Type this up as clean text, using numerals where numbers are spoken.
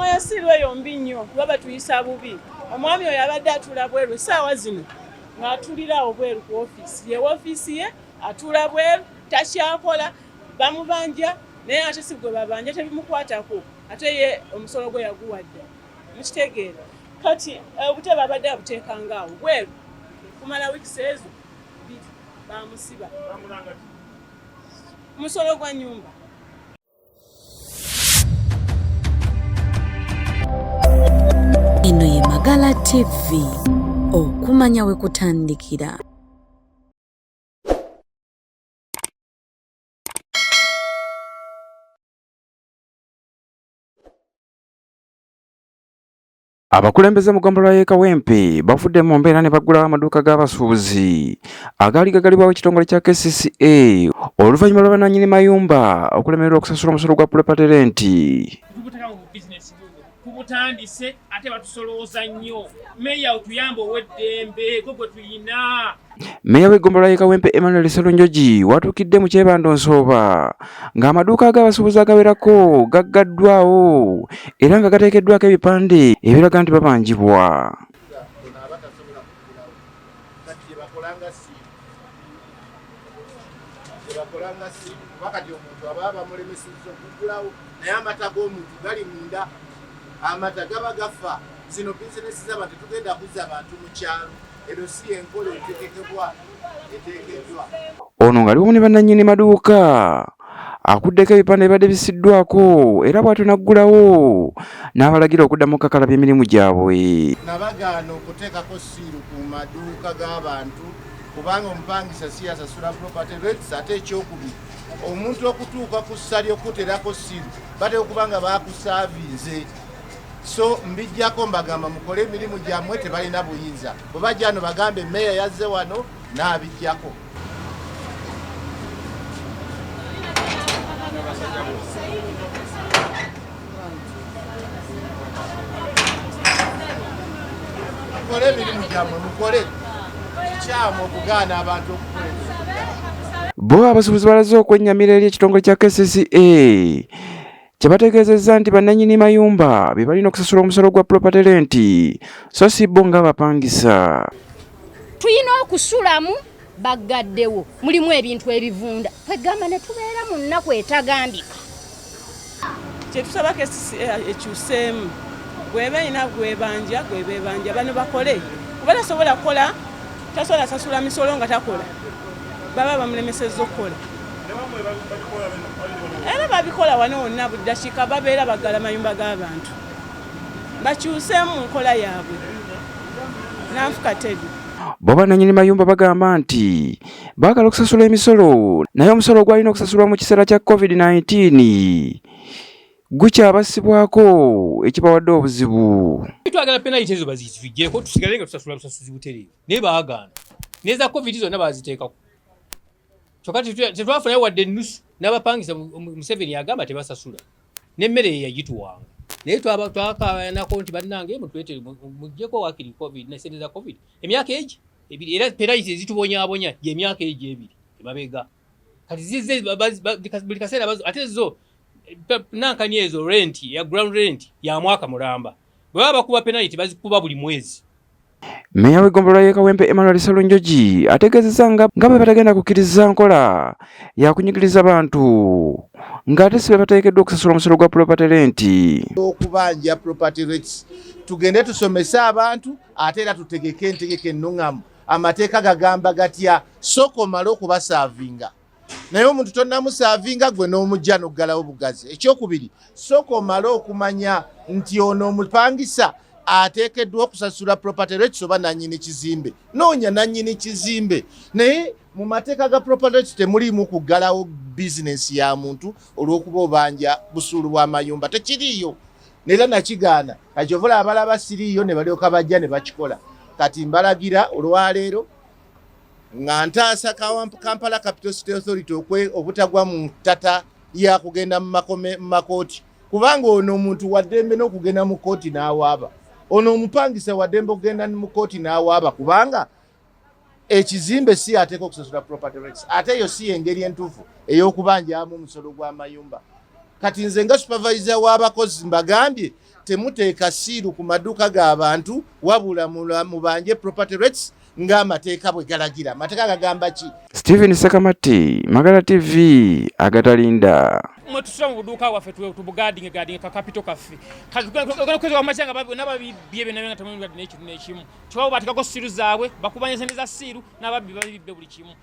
Yasirwe yombi nnyo baba tuyisa bubi. Omwami oyo abadde atula bweru essaawa zino ng'atulira obweru ku ofiisi ye. Ofiisi ye atula bweru takyakola bamubanja naye ate si gwe babanja tebimukwatako ate ye omusolo gwe yaguwadde. Mukitegeera kati obutebe abadde abuteekanga awo bweru kumala wiikisi ezo bamusiba omusolo gwa nnyumba. Eno ye Magala TV, okumanya we kutandikira. Abakulembeze mu ggombolola y'e Kawempe bafudde mu mbeera ne baggulawo amaduuka g'abasuubuzi agaali gagalibwawo ekitongole kya Kcca oluvannyuma lwa bannannyini mayumba okulemererwa okusasula omusolo gwa property rent. Kubutandise ate batusolooza nnyo. Meya otuyamba ow'eddembe gwe tuyina. Meya w'eggombolola y'e Kawempe Emmanuel Sserunjogi watuukidde mu kyebando nsooba ng'amaduuka ag'abasuubuzi agawerako gaggaddwawo era nga gateekeddwako ebipande ebiraga nti babanjibwa. Amata gaba gafa zino bizinesi z'abantu tugenda kuzza abantu mu kyalo eno si enkola etegekeddwa. Ono ng'aliwo ne bannannyini maduuka akuddeko ebipande ebibadde bisiddwako era bw'atyo n'aggulawo n'abalagira okuddamu okukakalabya emirimu gyabwe. Nabagaana okuteekako siiru ku maduuka g'abantu kubanga omupangisa si yasasula property rates ate ekyokubiri omuntu okutuuka ku ssa ly'okuteerako siiru bateeka okubanga baakusaavinze. So mbijjako mbagamba mukole emirimu gyammwe tebalina buyinza. Bwe bajja wano bagambe Meya yazze wano n'abijjako. Mukole emirimu gyammwe mukole. Kikyamu okugaana abantu okukolera. Bo abasuubuzi balaze okwennyamira eri ekitongole kya Kcca kyebategeezezza nti bannannyini mayumba be balina okusasula omusolo gwa property rent so si bo ng'abapangisa. Tuyina okusulamu baggaddewo mulimu ebintu ebivunda kwegamba ne tubeera mu nnaku etagambika. Kyetusaba Kcca ekyuseemu gweba ina gwebanja bano bakole kuba tasobola kukola tasobola sasula misolo nga takola baba bamulemesezza okukola. Era babikola wano wonna buddakika babeera baggala mayumba g'abantu bakyuseemu mu nkola yaabwe nanfuka teri. Bo bannannyini mayumba bagamba nti baagala okusasula emisolo naye omusolo gwalina okusasulwa mu kiseera kya COVID-19 gukyabasibwako ekibawadde obuzibu. Twagala penaliti ezo bazitujjeko tusigale nga tusasula busasuzi butereevu naye baagaana neza COVID zonna baziteekako. Kyokka tetwafunayo wadde ennusu n'abapangisa Museveni yagamba tebasasula n'emmere yagituwanga naye twakayanako nti bannange mutwete muggyeko wakiri COVID n'esente za COVID emyaka egi ebiri era penaliti ezitubonyaabonya y'emyaka egi ebiri emabega kati zizze buli kaseera ate zo nankani ezo rent ya ground rent ya mwaka mulamba bwe baba bakuba penaliti bazikuba buli mwezi. Meya w'eggombolola y'e Kawempe Emmanuel Sserunjogi ategeezezza nga bwe batagenda kukkiriza nkola yakunyigiriza bantu ng'ate si be bateekeddwa okusasula omusolo gwa property rent. Okubanja property rates tugende tusomese abantu ate era tutegeke entegeka ennuŋŋamu amateeka gagamba gatya sooka omale okubasaavinga naye omuntu tonnamusaavinga gwe n'omujja n'oggalawo bugazi. Ekyokubiri sooka omale okumanya nti ono omupangisa ateekeddwa okusasula property rates oba nannyini kizimbe. Noonya nannyini kizimbe naye mu mateeka ga property rates temuliimu kuggalawo bizinesi ya muntu olw'okuba obanja busuulu bw'amayumba tekiriiyo neera nakigaana kakyovula abalaba siriiyo ne balyoka bajja ne bakikola. Kati mbalagira olwaleero nga ntaasa Kampala Capital City Authority obutagwa mu ttata ya kugenda mu makooti kubanga ono omuntu waddembe n'okugenda mu kooti n'awaaba. Ono omupangisa waddembe okugenda mu kooti n'awaaba kubanga ekizimbe si ateeka okusasula property rates ate yo si engeri entuufu ey'okubanjaamu omusolo gw'amayumba. Kati nze nga supervisor w'abakozi mbagambye temuteeka siiru ku maduuka g'abantu wabula mubanje property rights ng'amateeka bwe galagira. Amateeka gagamba ki? Stephen Sakamati, Magala TV, agatalinda. Mwe tusula mu buduuka waffe tubugadinge ka capital kaffe. Kwezi wamachanga n'ababibye bena tamu n'ekintu n'ekimu. Kyabo batekako siiru zaabwe bakubanya sente za siiru n'ababbi babibbe buli kimu.